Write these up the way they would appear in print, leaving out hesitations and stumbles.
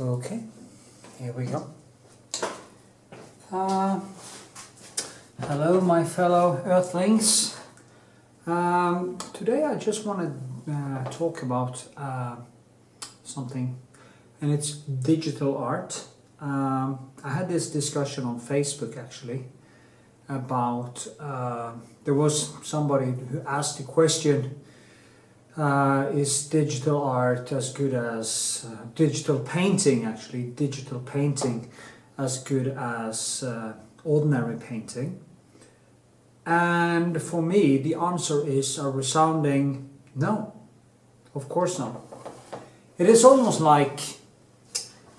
Okay, here we go. Hello, my fellow Earthlings. Today I just want to talk about something, and it's digital art. I had this discussion on Facebook actually about there was somebody who asked the question, is digital art as good as digital painting as good as ordinary painting? And for me the answer is a resounding no, of course not. It is almost like,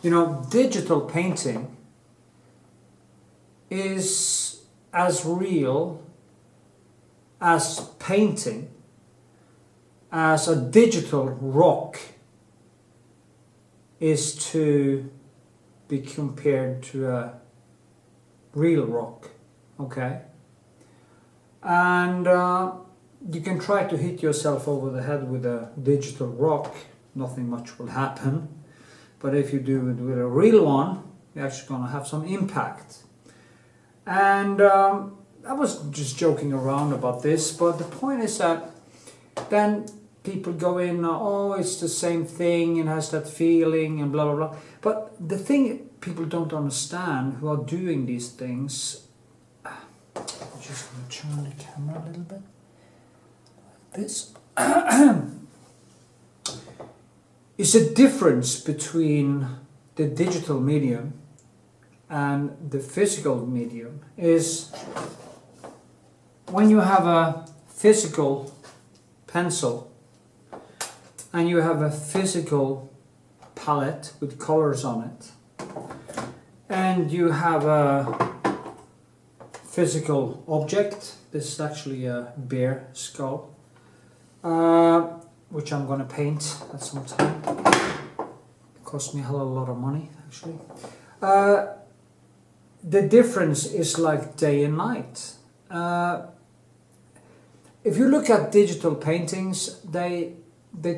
you know, digital painting is as real as painting as a digital rock is to be compared to a real rock, okay? And you can try to hit yourself over the head with a digital rock, nothing much will happen. But if you do it with a real one, you're actually going to have some impact. And I was just joking around about this, but the point is that then people go in, oh, it's the same thing and has that feeling and blah, blah, blah. But the thing people don't understand who are doing these things, I'm just going to turn the camera a little bit, like this, is a difference between the digital medium and the physical medium. Is when you have a physical pencil and you have a physical palette with colors on it, and you have a physical object. This is actually a bear skull, which I'm going to paint at some time. It cost me a hell of a lot of money actually. The difference is like day and night. If you look at digital paintings, they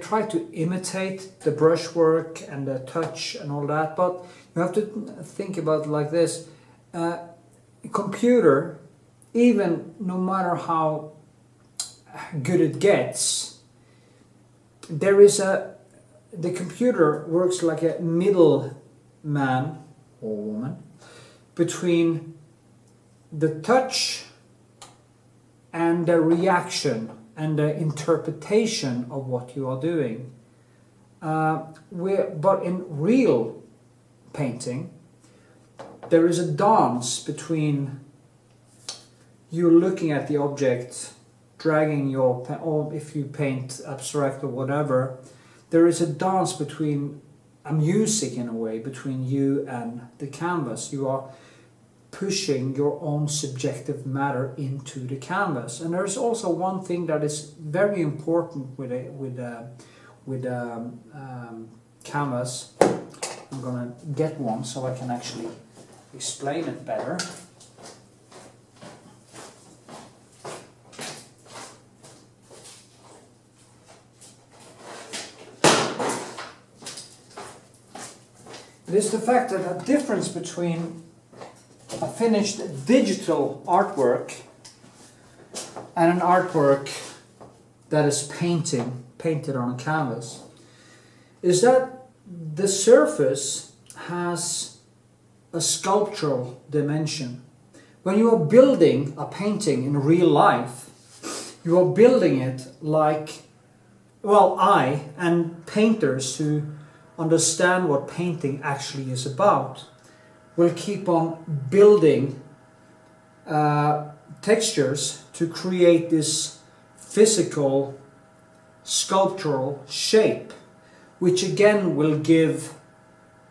try to imitate the brushwork and the touch and all that, but you have to think about it like this. A computer, even no matter how good it gets, the computer works like a middle man or woman between the touch and the reaction and the interpretation of what you are doing. But in real painting, there is a dance between you looking at the object, dragging your pen, or if you paint abstract or whatever, there is a dance between a music in a way between you and the canvas. You are pushing your own subjective matter into the canvas. And there's also one thing that is very important with canvas. I'm gonna get one so I can actually explain it better. It is the fact that a difference between a finished digital artwork and an artwork that is painted on a canvas is that the surface has a sculptural dimension. When you are building a painting in real life, you are building it like, well, I and painters who understand what painting actually is about will keep on building textures to create this physical sculptural shape, which again will give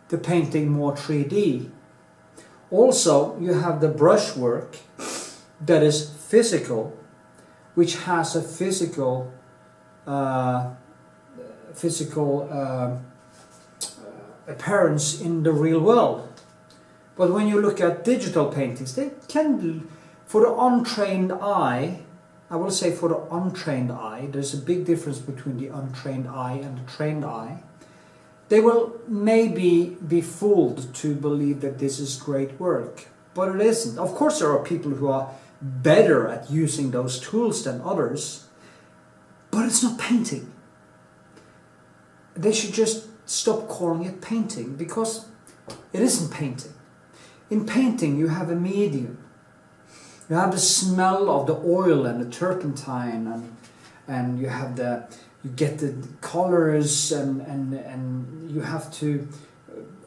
the painting more 3D. Also, you have the brushwork that is physical, which has a physical appearance in the real world. But when you look at digital paintings, they can, for the untrained eye, I will say for the untrained eye, there's a big difference between the untrained eye and the trained eye. they will maybe be fooled to believe that this is great work, but it isn't. Of course there are people who are better at using those tools than others, but it's not painting. They should just stop calling it painting, because it isn't painting. In painting you have a medium. You have the smell of the oil and the turpentine, and you have you get the colors, and you have to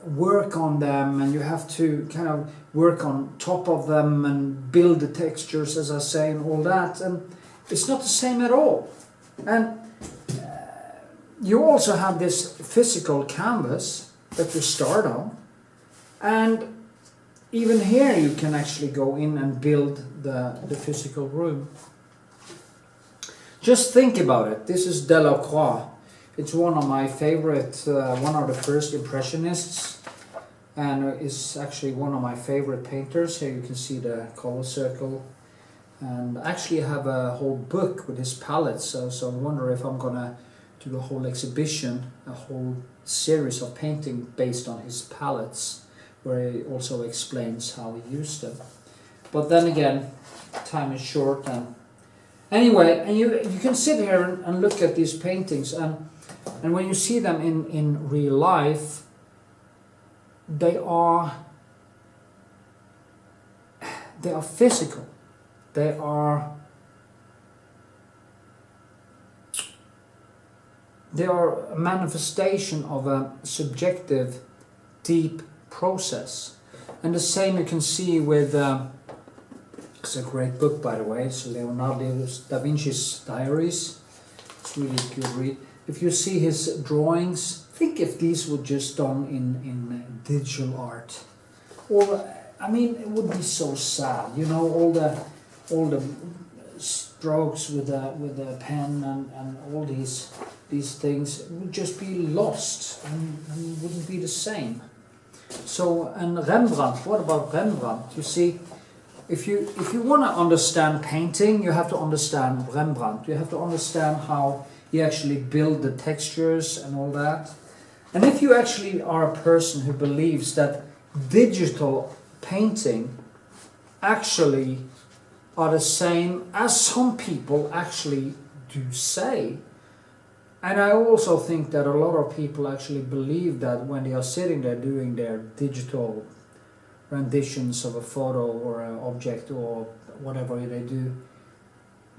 work on them, and you have to kind of work on top of them and build the textures, as I say, and all that. And it's not the same at all. And you also have this physical canvas that you start on, and even here you can actually go in and build the physical room. Just think about it. This is Delacroix. It's one of my favorite, one of the first Impressionists, and is actually one of my favorite painters. Here you can see the color circle, and actually I have a whole book with his palettes, so I wonder if I'm gonna do a whole exhibition, a whole series of painting based on his palettes, where he also explains how he used them. But then again, time is short, and anyway, and you can sit here and look at these paintings, and when you see them in real life, they are physical. They are a manifestation of a subjective, deep process. And the same you can see with it's a great book, by the way. It's Leonardo da Vinci's Diaries. It's really a good read. If you see his drawings, think if these were just done in digital art, or I mean, it would be so sad. You know, all the strokes with a pen and all these things would just be lost and wouldn't be the same. So, and Rembrandt, what about Rembrandt? You see, if you want to understand painting, you have to understand Rembrandt. You have to understand how he actually built the textures and all that. And if you actually are a person who believes that digital painting actually are the same as some people actually do say, and I also think that a lot of people actually believe that when they are sitting there doing their digital renditions of a photo or an object or whatever they do,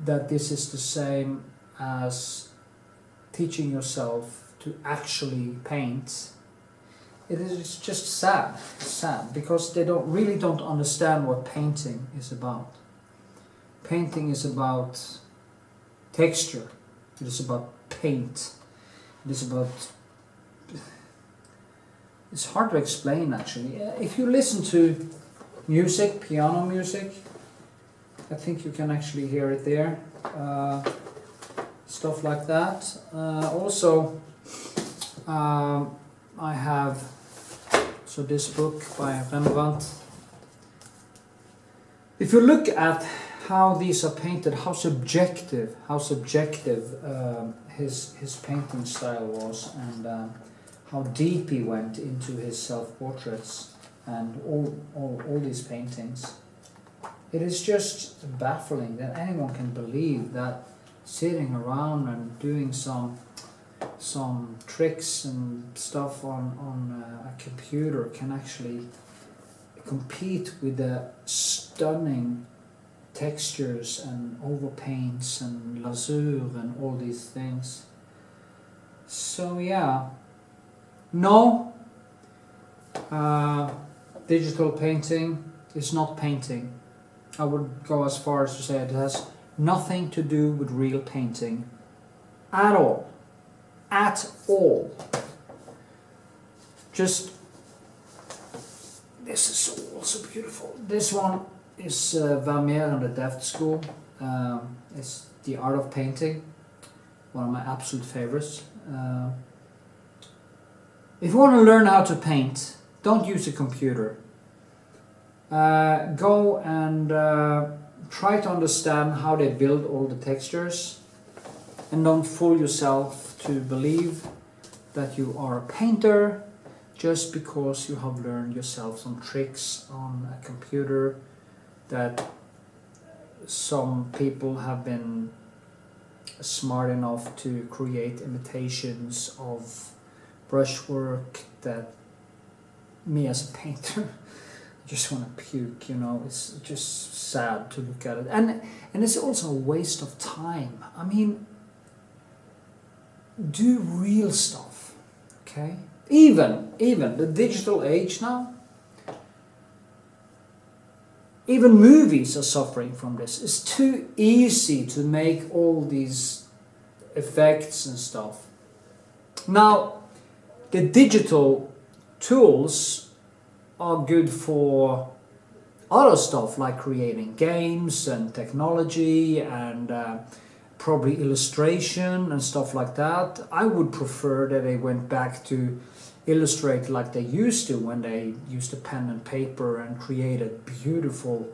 that this is the same as teaching yourself to actually paint. It's just sad. It's sad because they really don't understand what painting is about. Painting is about texture. It is about paint. It is about... It's hard to explain, actually. If you listen to music, piano music, I think you can actually hear it there. Stuff like that. Also, I have this book by Rembrandt. If you look at how these are painted, how subjective his painting style was, and how deep he went into his self-portraits and all these paintings. It is just baffling that anyone can believe that sitting around and doing some tricks and stuff on a computer can actually compete with the stunning textures and overpaints and lasur and all these things. So yeah, no, digital painting is not painting. I would go as far as to say it has nothing to do with real painting at all. At all. Just, this is also beautiful. This one is Vermeer and the Deft School. It's The Art of Painting, one of my absolute favorites. If you want to learn how to paint, don't use a computer. Go and try to understand how they build all the textures, and don't fool yourself to believe that you are a painter just because you have learned yourself some tricks on a computer, that some people have been smart enough to create imitations of brushwork, that me as a painter I just want to puke, you know. It's just sad to look at it, and it's also a waste of time. I mean, do real stuff, okay? Even the digital age now, even movies are suffering from this. It's too easy to make all these effects and stuff. Now, the digital tools are good for other stuff like creating games and technology and probably illustration and stuff like that. I would prefer that they went back to illustrate like they used to, when they used a pen and paper and created beautiful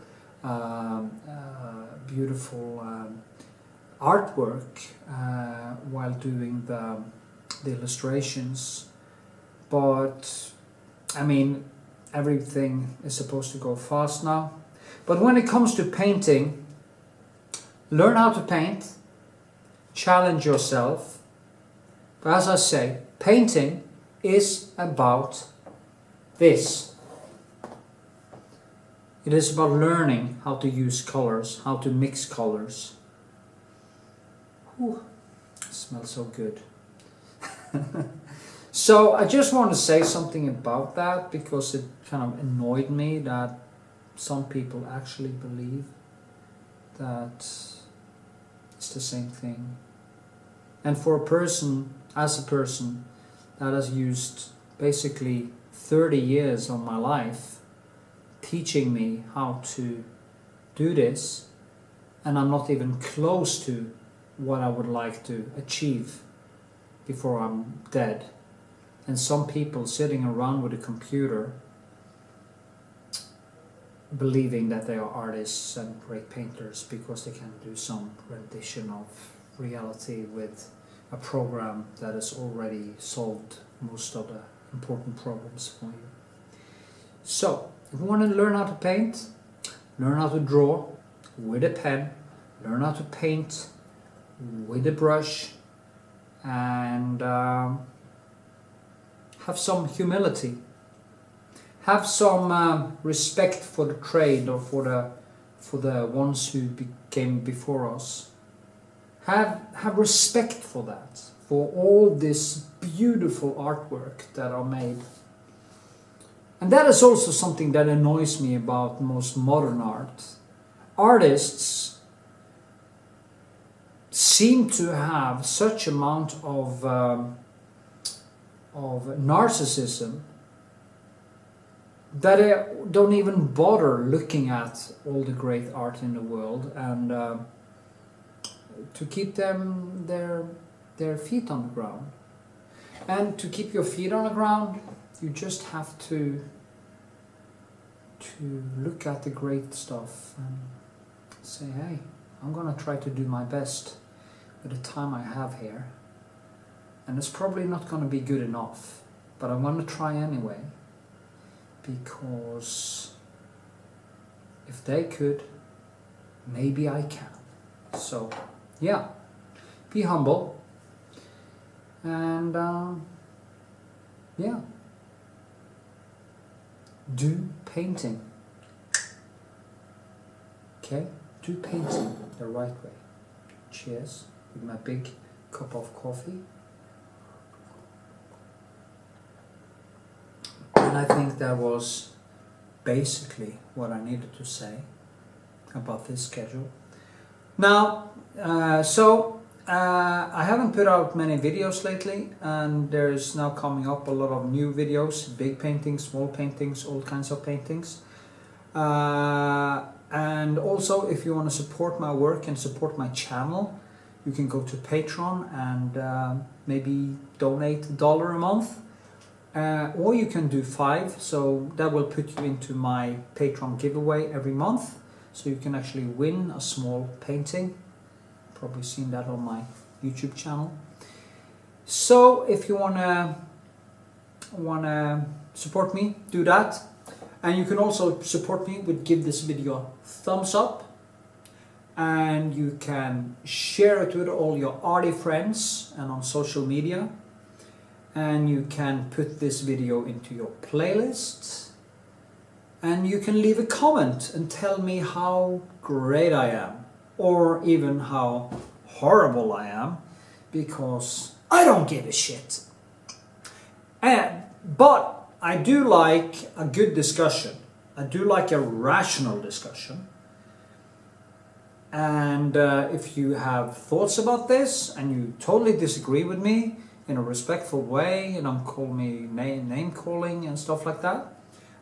artwork while doing the illustrations. But I mean, everything is supposed to go fast now. But when it comes to painting, learn how to paint, challenge yourself. But as I say, painting is about this. It is about learning how to use colors, how to mix colors. Whew, it smells so good. So I just want to say something about that, because it kind of annoyed me that some people actually believe that it's the same thing. And for a person, as a person that has used basically 30 years of my life teaching me how to do this, and I'm not even close to what I would like to achieve before I'm dead. And some people sitting around with a computer believing that they are artists and great painters because they can do some rendition of reality with a program that has already solved most of the important problems for you. So, if you want to learn how to paint, learn how to draw with a pen, learn how to paint with a brush, and have some humility. Have some respect for the trade, or for the ones who came before us. Have respect for that, for all this beautiful artwork that are made. And that is also something that annoys me about most modern art. Artists seem to have such amount of narcissism that they don't even bother looking at all the great art in the world, and to keep their feet on the ground. And to keep your feet on the ground, you just have to look at the great stuff and say, hey, I'm gonna try to do my best with the time I have here. And it's probably not gonna be good enough, but I'm gonna try anyway, because if they could, maybe I can. So yeah, be humble, and yeah, do painting. Okay, do painting the right way. Cheers, with my big cup of coffee. And I think that was basically what I needed to say about this schedule. Now, I haven't put out many videos lately, and there's now coming up a lot of new videos, big paintings, small paintings, all kinds of paintings. And also, if you want to support my work and support my channel, you can go to Patreon and maybe donate $1 a month. Or you can do 5, so that will put you into my Patreon giveaway every month. So you can actually win a small painting. Probably seen that on my YouTube channel. So if you wanna support me, do that. And you can also support me with give this video a thumbs up. And you can share it with all your arty friends and on social media. And you can put this video into your playlist. And you can leave a comment and tell me how great I am. Or even how horrible I am. Because I don't give a shit. But I do like a good discussion. I do like a rational discussion. And if you have thoughts about this and you totally disagree with me in a respectful way, and don't call me name calling and stuff like that,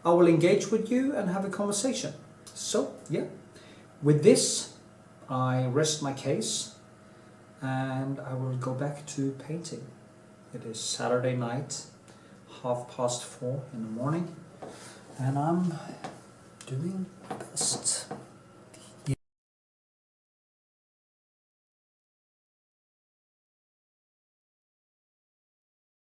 I will engage with you and have a conversation. So yeah, with this I rest my case and I will go back to painting. It is Saturday night, 4:30 in the morning, and I'm doing my best.